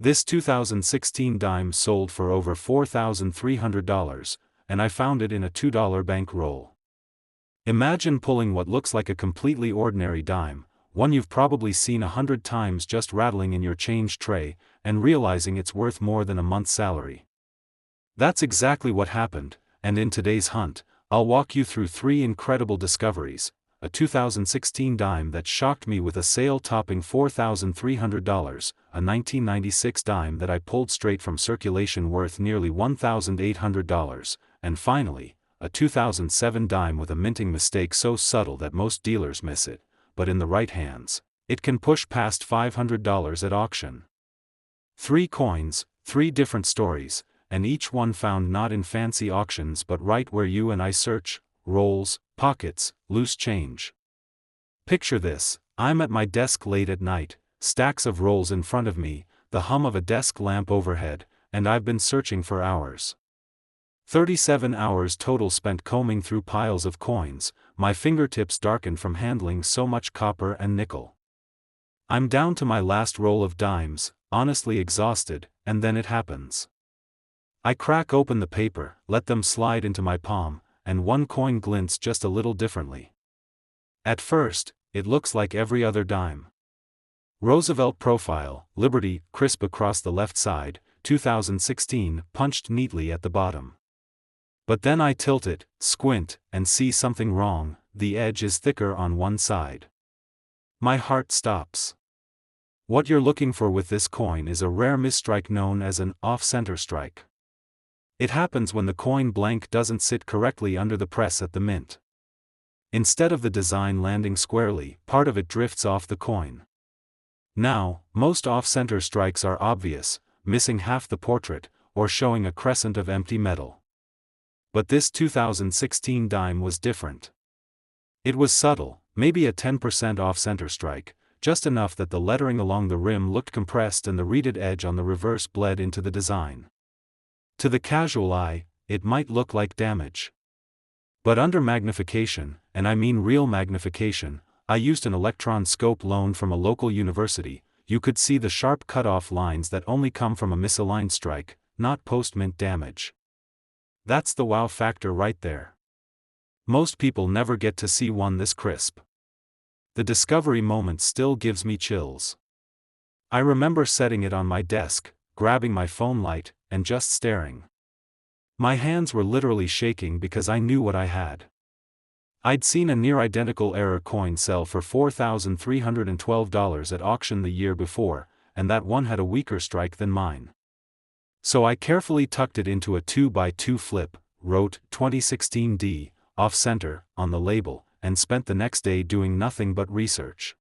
This 2016 dime sold for over $4,300, and I found it in a $2 bankroll. Imagine pulling what looks like a completely ordinary dime, one you've probably seen 100 times, just rattling in your change tray, and realizing it's worth more than a month's salary. That's exactly what happened, and in today's hunt, I'll walk you through 3 incredible discoveries: a 2016 dime that shocked me with a sale topping $4,300, a 1996 dime that I pulled straight from circulation worth nearly $1,800, and finally, a 2007 dime with a minting mistake so subtle that most dealers miss it, but in the right hands, it can push past $500 at auction. 3 coins, 3 different stories, and each one found not in fancy auctions but right where you and I search: rolls, pockets, loose change. Picture this: I'm at my desk late at night, stacks of rolls in front of me, the hum of a desk lamp overhead, and I've been searching for hours. 37 hours total spent combing through piles of coins, my fingertips darkened from handling so much copper and nickel. I'm down to my last roll of dimes, honestly exhausted, and then it happens. I crack open the paper, let them slide into my palm, and one coin glints just a little differently. At first, it looks like every other dime. Roosevelt profile, Liberty, crisp across the left side, 2016, punched neatly at the bottom. But then I tilt it, squint, and see something wrong: the edge is thicker on one side. My heart stops. What you're looking for with this coin is a rare misstrike known as an off-center strike. It happens when the coin blank doesn't sit correctly under the press at the mint. Instead of the design landing squarely, part of it drifts off the coin. Now, most off-center strikes are obvious, missing half the portrait, or showing a crescent of empty metal. But this 2016 dime was different. It was subtle, maybe a 10% off-center strike, just enough that the lettering along the rim looked compressed and the reeded edge on the reverse bled into the design. To the casual eye, it might look like damage. But under magnification, and I mean real magnification, I used an electron scope loaned from a local university, you could see the sharp cutoff lines that only come from a misaligned strike, not post-mint damage. That's the wow factor right there. Most people never get to see one this crisp. The discovery moment still gives me chills. I remember setting it on my desk, grabbing my phone light, and just staring. My hands were literally shaking because I knew what I had. I'd seen a near-identical error coin sell for $4,312 at auction the year before, and that one had a weaker strike than mine. So I carefully tucked it into a 2x2 flip, wrote 2016D, off-center, on the label, and spent the next day doing nothing but research.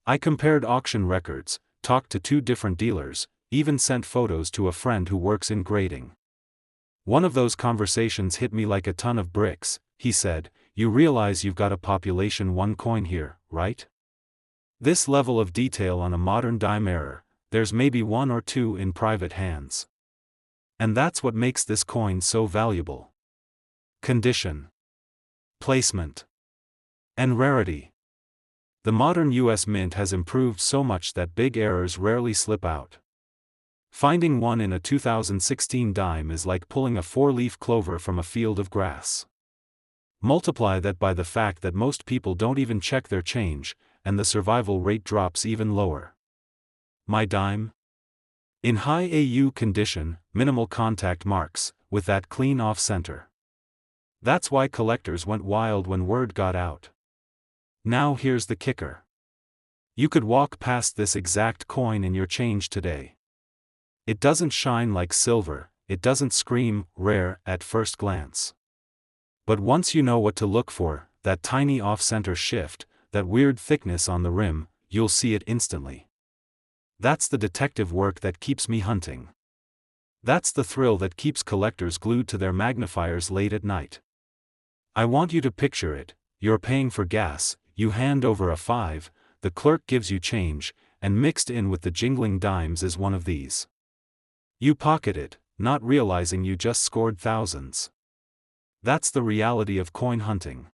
I compared auction records, talked to 2 different dealers, even sent photos to a friend who works in grading. One of those conversations hit me like a ton of bricks. He said, "You realize you've got a population 1 coin here, right? This level of detail on a modern dime error, there's maybe 1 or 2 in private hands. And that's what makes this coin so valuable. Condition, placement, and rarity. The modern US Mint has improved so much that big errors rarely slip out. Finding one in a 2016 dime is like pulling a 4-leaf clover from a field of grass. Multiply that by the fact that most people don't even check their change, and the survival rate drops even lower. My dime? In high AU condition, minimal contact marks, with that clean off-center. That's why collectors went wild when word got out. Now here's the kicker. You could walk past this exact coin in your change today. It doesn't shine like silver, it doesn't scream rare at first glance. But once you know what to look for, that tiny off-center shift, that weird thickness on the rim, you'll see it instantly. That's the detective work that keeps me hunting. That's the thrill that keeps collectors glued to their magnifiers late at night. I want you to picture it: you're paying for gas, you hand over a 5, the clerk gives you change, and mixed in with the jingling dimes is one of these. You pocket it, not realizing you just scored thousands. That's the reality of coin hunting.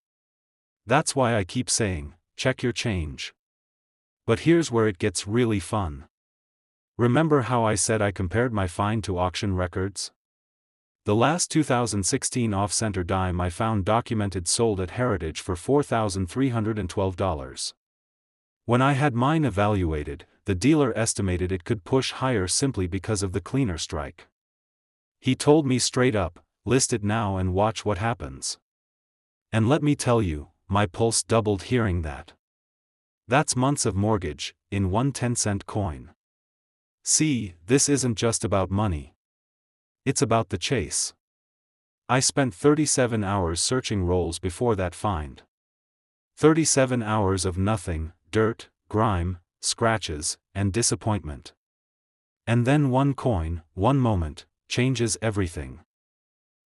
That's why I keep saying, check your change. But here's where it gets really fun. Remember how I said I compared my find to auction records? The last 2016 off-center dime I found documented sold at Heritage for $4,312. When I had mine evaluated, the dealer estimated it could push higher simply because of the cleaner strike. He told me straight up, list it now and watch what happens. And let me tell you, my pulse doubled hearing that. That's months of mortgage, in one 10-cent coin. See, this isn't just about money. It's about the chase. I spent 37 hours searching rolls before that find. 37 hours of nothing, dirt, grime, scratches, and disappointment. And then one coin, one moment, changes everything.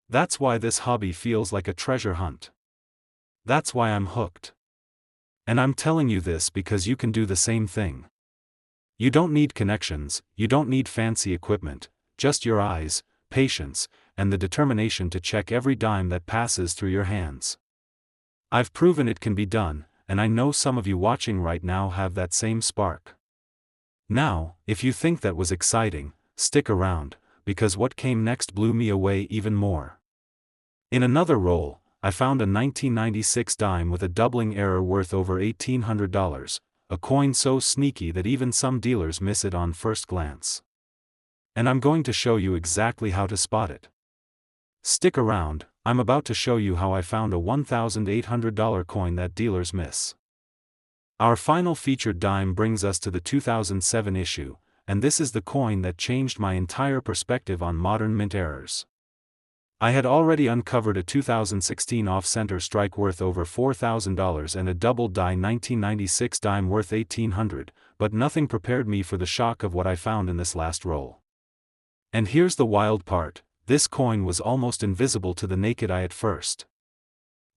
That's why this hobby feels like a treasure hunt. That's why I'm hooked. And I'm telling you this because you can do the same thing. You don't need connections, you don't need fancy equipment, just your eyes, patience, and the determination to check every dime that passes through your hands. I've proven it can be done, and I know some of you watching right now have that same spark. Now, if you think that was exciting, stick around, because what came next blew me away even more. In another roll, I found a 1996 dime with a doubling error worth over $1,800, a coin so sneaky that even some dealers miss it on first glance. And I'm going to show you exactly how to spot it. Stick around, I'm about to show you how I found a $1,800 coin that dealers miss. Our final featured dime brings us to the 2007 issue, and this is the coin that changed my entire perspective on modern mint errors. I had already uncovered a 2016 off-center strike worth over $4,000 and a double die 1996 dime worth $1,800, but nothing prepared me for the shock of what I found in this last roll. And here's the wild part, this coin was almost invisible to the naked eye at first.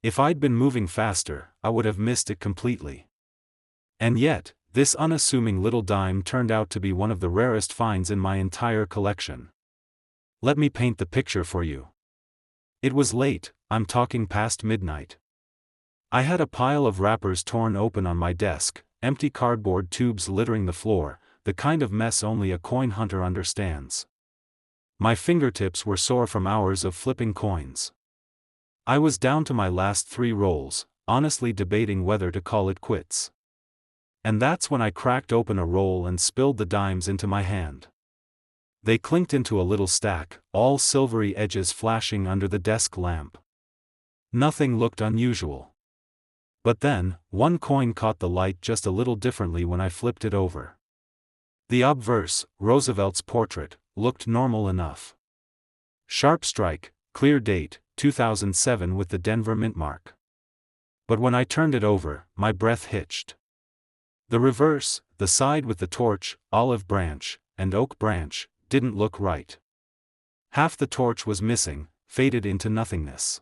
If I'd been moving faster, I would have missed it completely. And yet, this unassuming little dime turned out to be one of the rarest finds in my entire collection. Let me paint the picture for you. It was late, I'm talking past midnight. I had a pile of wrappers torn open on my desk, empty cardboard tubes littering the floor, the kind of mess only a coin hunter understands. My fingertips were sore from hours of flipping coins. I was down to my last 3 rolls, honestly debating whether to call it quits. And that's when I cracked open a roll and spilled the dimes into my hand. They clinked into a little stack, all silvery edges flashing under the desk lamp. Nothing looked unusual. But then, one coin caught the light just a little differently when I flipped it over. The obverse, Roosevelt's portrait, looked normal enough. Sharp strike, clear date, 2007 with the Denver mint mark. But when I turned it over, my breath hitched. The reverse, the side with the torch, olive branch, and oak branch, didn't look right. Half the torch was missing, faded into nothingness.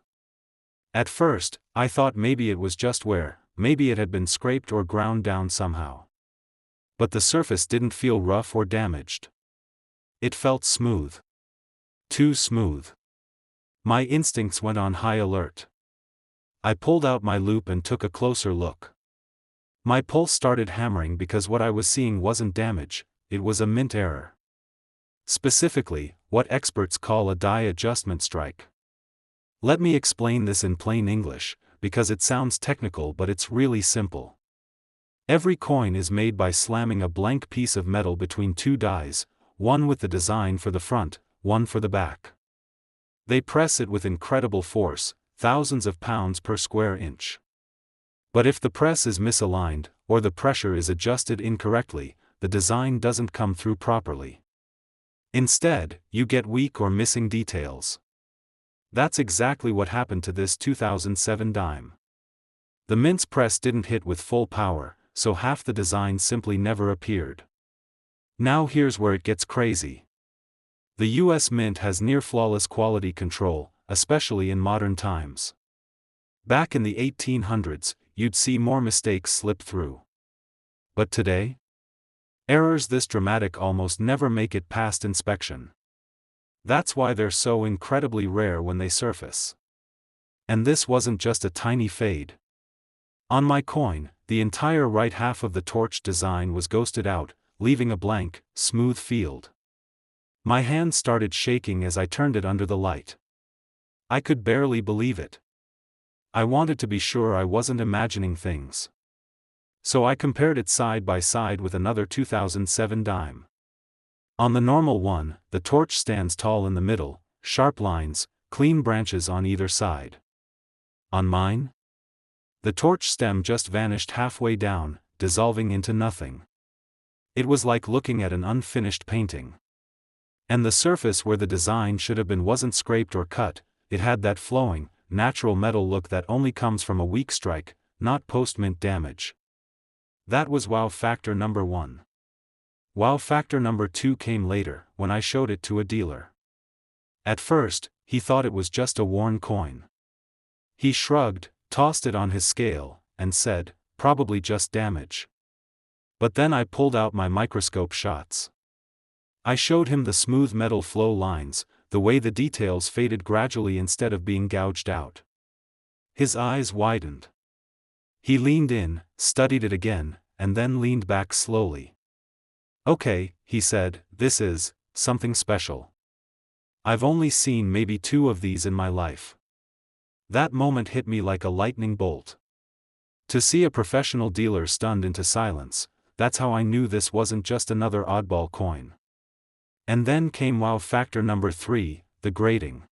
At first, I thought maybe it was just wear, maybe it had been scraped or ground down somehow. But the surface didn't feel rough or damaged. It felt smooth. Too smooth. My instincts went on high alert. I pulled out my loupe and took a closer look. My pulse started hammering because what I was seeing wasn't damage, it was a mint error. Specifically, what experts call a die adjustment strike. Let me explain this in plain English, because it sounds technical but it's really simple. Every coin is made by slamming a blank piece of metal between 2 dies, one with the design for the front, one for the back. They press it with incredible force, thousands of pounds per square inch. But if the press is misaligned, or the pressure is adjusted incorrectly, the design doesn't come through properly. Instead, you get weak or missing details. That's exactly what happened to this 2007 dime. The mint's press didn't hit with full power, so half the design simply never appeared. Now here's where it gets crazy. The US Mint has near-flawless quality control, especially in modern times. Back in the 1800s, you'd see more mistakes slip through. But today? Errors this dramatic almost never make it past inspection. That's why they're so incredibly rare when they surface. And this wasn't just a tiny fade. On my coin, the entire right half of the torch design was ghosted out, leaving a blank, smooth field. My hand started shaking as I turned it under the light. I could barely believe it. I wanted to be sure I wasn't imagining things. So I compared it side by side with another 2007 dime. On the normal one, the torch stands tall in the middle, sharp lines, clean branches on either side. On mine? The torch stem just vanished halfway down, dissolving into nothing. It was like looking at an unfinished painting. And the surface where the design should have been wasn't scraped or cut, it had that flowing, natural metal look that only comes from a weak strike, not post-mint damage. That was wow factor number 1. Wow factor number 2 came later, when I showed it to a dealer. At first, he thought it was just a worn coin. He shrugged, tossed it on his scale, and said, probably just damage. But then I pulled out my microscope shots. I showed him the smooth metal flow lines, the way the details faded gradually instead of being gouged out. His eyes widened. He leaned in, studied it again, and then leaned back slowly. Okay, he said, this is something special. I've only seen maybe 2 of these in my life. That moment hit me like a lightning bolt. To see a professional dealer stunned into silence, that's how I knew this wasn't just another oddball coin. And then came wow factor number 3, the grading.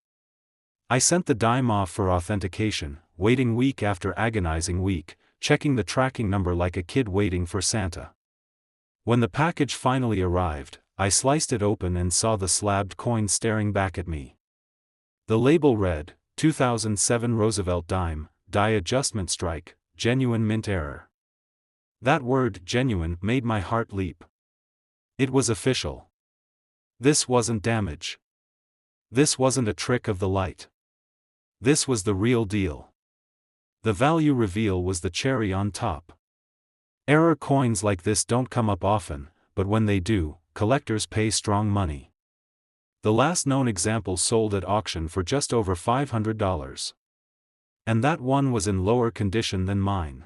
I sent the dime off for authentication, waiting week after agonizing week, checking the tracking number like a kid waiting for Santa. When the package finally arrived, I sliced it open and saw the slabbed coin staring back at me. The label read, 2007 Roosevelt dime, die adjustment strike, genuine mint error. That word genuine made my heart leap. It was official. This wasn't damage. This wasn't a trick of the light. This was the real deal. The value reveal was the cherry on top. Error coins like this don't come up often, but when they do, collectors pay strong money. The last known example sold at auction for just over $500. And that one was in lower condition than mine.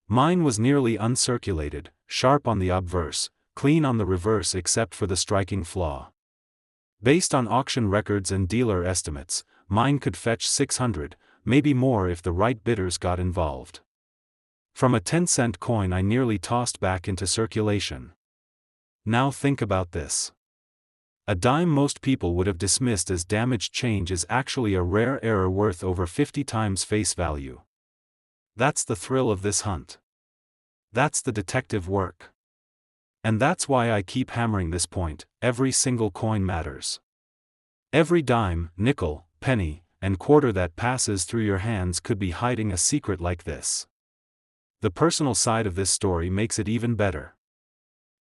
Mine was nearly uncirculated, sharp on the obverse, clean on the reverse except for the striking flaw. Based on auction records and dealer estimates, mine could fetch $600, maybe more if the right bidders got involved. From a 10-cent coin I nearly tossed back into circulation. Now think about this. A dime most people would have dismissed as damaged change is actually a rare error worth over 50 times face value. That's the thrill of this hunt. That's the detective work. And that's why I keep hammering this point, every single coin matters. Every dime, nickel, penny, and quarter that passes through your hands could be hiding a secret like this. The personal side of this story makes it even better.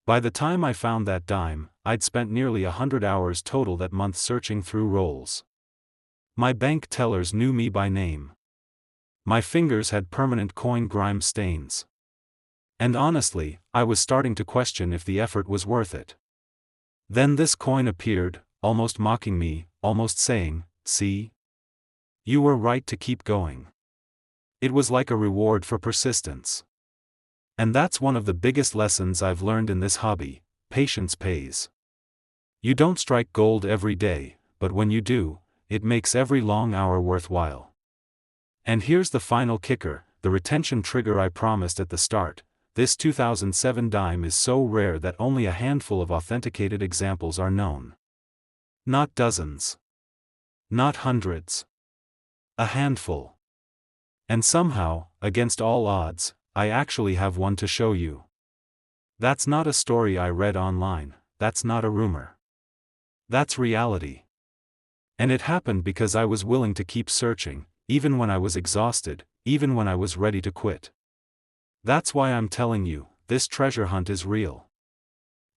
By the time I found that dime, I'd spent nearly 100 hours total that month searching through rolls. My bank tellers knew me by name. My fingers had permanent coin grime stains. And honestly, I was starting to question if the effort was worth it. Then this coin appeared, almost mocking me, almost saying, see? You were right to keep going. It was like a reward for persistence. And that's one of the biggest lessons I've learned in this hobby: patience pays. You don't strike gold every day, but when you do, it makes every long hour worthwhile. And here's the final kicker, the retention trigger I promised at the start. This 2007 dime is so rare that only a handful of authenticated examples are known. Not dozens. Not hundreds. A handful. And somehow, against all odds, I actually have one to show you. That's not a story I read online, that's not a rumor. That's reality. And it happened because I was willing to keep searching, even when I was exhausted, even when I was ready to quit. That's why I'm telling you, this treasure hunt is real.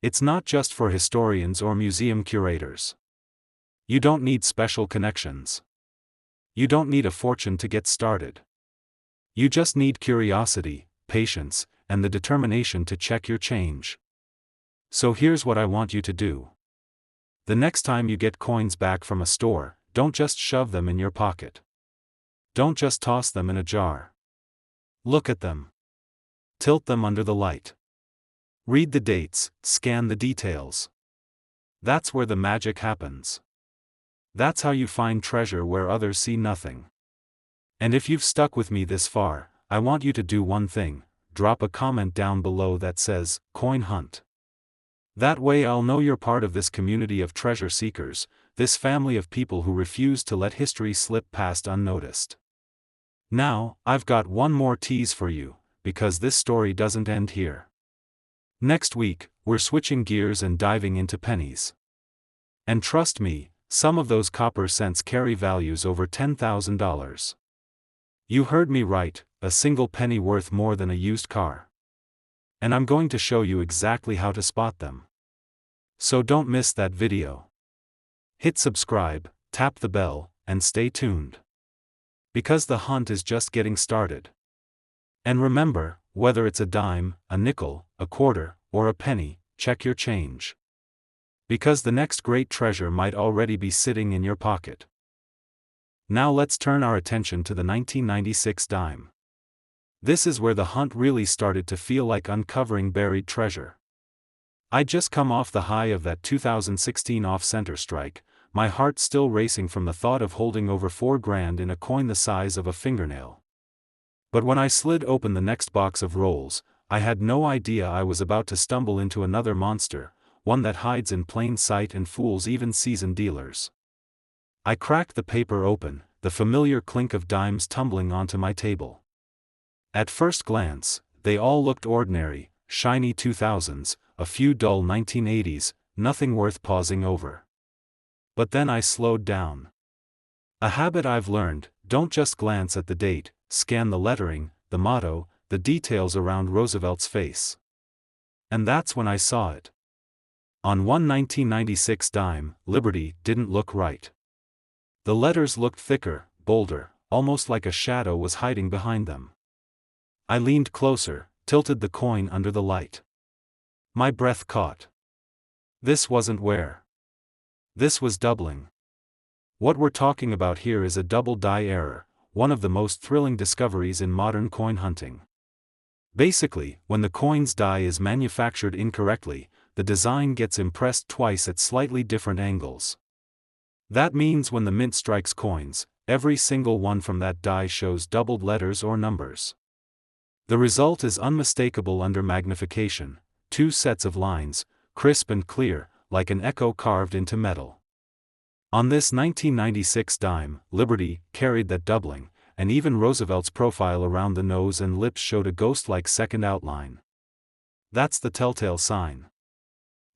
It's not just for historians or museum curators. You don't need special connections. You don't need a fortune to get started. You just need curiosity, patience, and the determination to check your change. So here's what I want you to do. The next time you get coins back from a store, don't just shove them in your pocket. Don't just toss them in a jar. Look at them. Tilt them under the light. Read the dates, scan the details. That's where the magic happens. That's how you find treasure where others see nothing. And if you've stuck with me this far, I want you to do one thing: drop a comment down below that says, "Coin Hunt." That way I'll know you're part of this community of treasure seekers, this family of people who refuse to let history slip past unnoticed. Now, I've got one more tease for you, because this story doesn't end here. Next week, we're switching gears and diving into pennies. And trust me, some of those copper cents carry values over $10,000. You heard me right, a single penny worth more than a used car. And I'm going to show you exactly how to spot them. So don't miss that video. Hit subscribe, tap the bell, and stay tuned. Because the hunt is just getting started. And remember, whether it's a dime, a nickel, a quarter, or a penny, check your change. Because the next great treasure might already be sitting in your pocket. Now let's turn our attention to the 1996 dime. This is where the hunt really started to feel like uncovering buried treasure. I'd just come off the high of that 2016 off-center strike, my heart still racing from the thought of holding over $4,000 in a coin the size of a fingernail. But when I slid open the next box of rolls, I had no idea I was about to stumble into another monster, one that hides in plain sight and fools even seasoned dealers. I cracked the paper open, the familiar clink of dimes tumbling onto my table. At first glance, they all looked ordinary, shiny 2000s, a few dull 1980s, nothing worth pausing over. But then I slowed down. A habit I've learned: don't just glance at the date, scan the lettering, the motto, the details around Roosevelt's face. And that's when I saw it. On one 1996 dime, Liberty didn't look right. The letters looked thicker, bolder, almost like a shadow was hiding behind them. I leaned closer, tilted the coin under the light. My breath caught. This wasn't wear. This was doubling. What we're talking about here is a double die error, one of the most thrilling discoveries in modern coin hunting. Basically, when the coin's die is manufactured incorrectly, the design gets impressed twice at slightly different angles. That means when the mint strikes coins, every single one from that die shows doubled letters or numbers. The result is unmistakable under magnification: two sets of lines, crisp and clear, like an echo carved into metal. On this 1996 dime, Liberty carried that doubling, and even Roosevelt's profile around the nose and lips showed a ghost-like second outline. That's the telltale sign.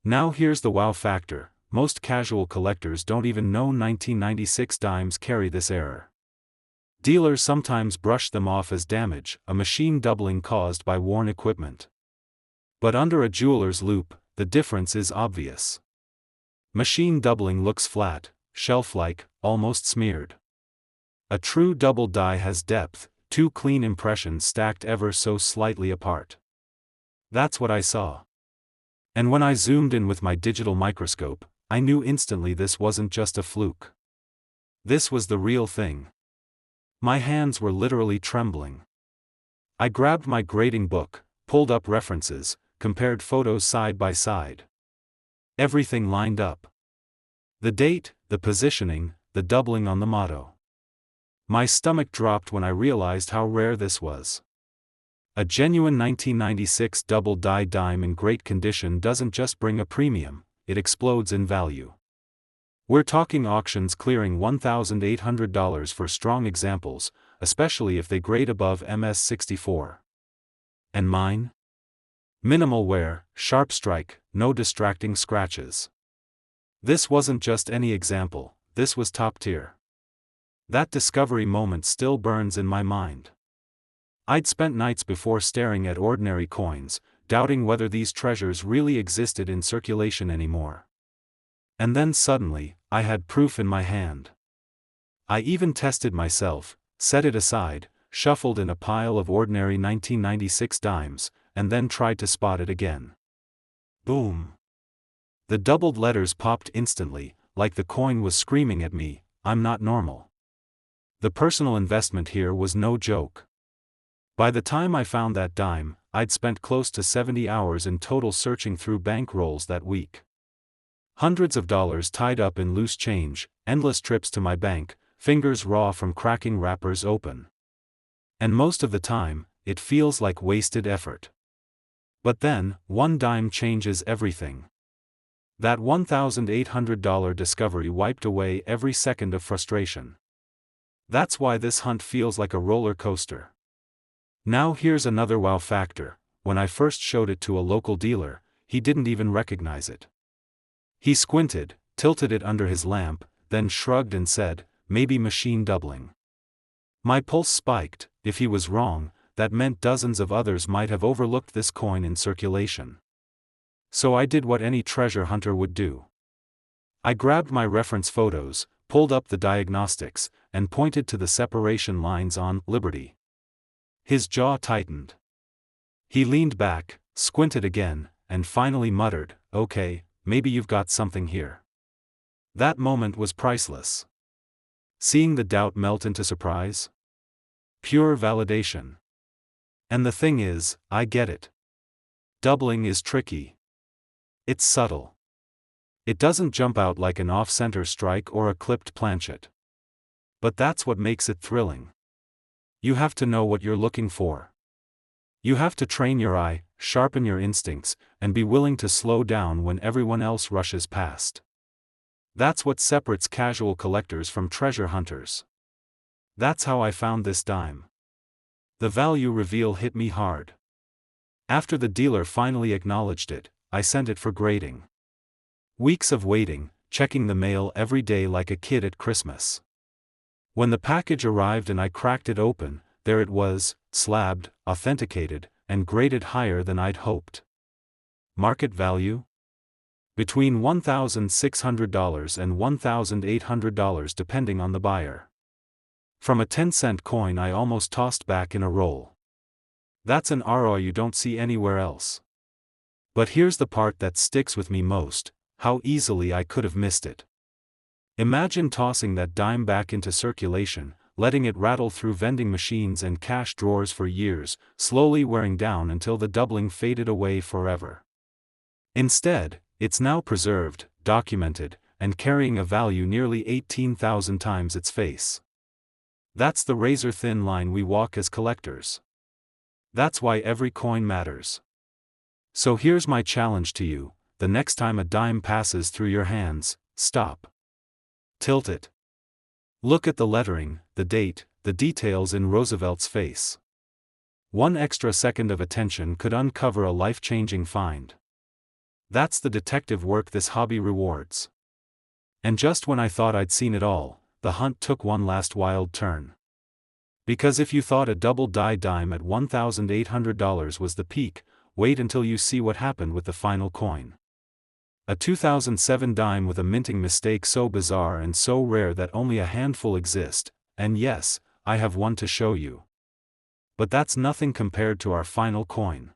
Now here's the wow factor: most casual collectors don't even know 1996 dimes carry this error. Dealers sometimes brush them off as damage, a machine doubling caused by worn equipment. But under a jeweler's loupe, the difference is obvious. Machine doubling looks flat, shelf-like, almost smeared. A true double die has depth, two clean impressions stacked ever so slightly apart. That's what I saw. And when I zoomed in with my digital microscope, I knew instantly this wasn't just a fluke. This was the real thing. My hands were literally trembling. I grabbed my grading book, pulled up references, compared photos side by side. Everything lined up. The date, the positioning, the doubling on the motto. My stomach dropped when I realized how rare this was. A genuine 1996 double die dime in great condition doesn't just bring a premium, it explodes in value. We're talking auctions clearing $1,800 for strong examples, especially if they grade above MS-64. And mine? Minimal wear, sharp strike, no distracting scratches. This wasn't just any example, this was top tier. That discovery moment still burns in my mind. I'd spent nights before staring at ordinary coins, doubting whether these treasures really existed in circulation anymore. And then suddenly, I had proof in my hand. I even tested myself, set it aside, shuffled in a pile of ordinary 1996 dimes, and then tried to spot it again. Boom! The doubled letters popped instantly, like the coin was screaming at me, "I'm not normal." The personal investment here was no joke. By the time I found that dime, I'd spent close to 70 hours in total searching through bank rolls that week. Hundreds of dollars tied up in loose change, endless trips to my bank, fingers raw from cracking wrappers open. And most of the time, it feels like wasted effort. But then, one dime changes everything. That $1,800 discovery wiped away every second of frustration. That's why this hunt feels like a roller coaster. Now here's another wow factor: when I first showed it to a local dealer, he didn't even recognize it. He squinted, tilted it under his lamp, then shrugged and said, "Maybe machine doubling." My pulse spiked. If he was wrong, that meant dozens of others might have overlooked this coin in circulation. So I did what any treasure hunter would do. I grabbed my reference photos, pulled up the diagnostics, and pointed to the separation lines on Liberty. His jaw tightened. He leaned back, squinted again, and finally muttered, "Okay, maybe you've got something here." That moment was priceless. Seeing the doubt melt into surprise? Pure validation. And the thing is, I get it. Doubling is tricky. It's subtle. It doesn't jump out like an off-center strike or a clipped planchet. But that's what makes it thrilling. You have to know what you're looking for. You have to train your eye, sharpen your instincts, and be willing to slow down when everyone else rushes past. That's what separates casual collectors from treasure hunters. That's how I found this dime. The value reveal hit me hard. After the dealer finally acknowledged it, I sent it for grading. Weeks of waiting, checking the mail every day like a kid at Christmas. When the package arrived and I cracked it open, there it was, slabbed, authenticated, and graded higher than I'd hoped. Market value? Between $1,600 and $1,800 depending on the buyer. From a 10-cent coin I almost tossed back in a roll. That's an ROI you don't see anywhere else. But here's the part that sticks with me most: how easily I could have missed it. Imagine tossing that dime back into circulation, letting it rattle through vending machines and cash drawers for years, slowly wearing down until the doubling faded away forever. Instead, it's now preserved, documented, and carrying a value nearly 18,000 times its face. That's the razor-thin line we walk as collectors. That's why every coin matters. So here's my challenge to you: the next time a dime passes through your hands, stop. Tilt it. Look at the lettering, the date, the details in Roosevelt's face. One extra second of attention could uncover a life-changing find. That's the detective work this hobby rewards. And just when I thought I'd seen it all, the hunt took one last wild turn. Because if you thought a double-die dime at $1,800 was the peak, wait until you see what happened with the final coin. A 2007 dime with a minting mistake so bizarre and so rare that only a handful exist, and yes, I have one to show you. But that's nothing compared to our final coin.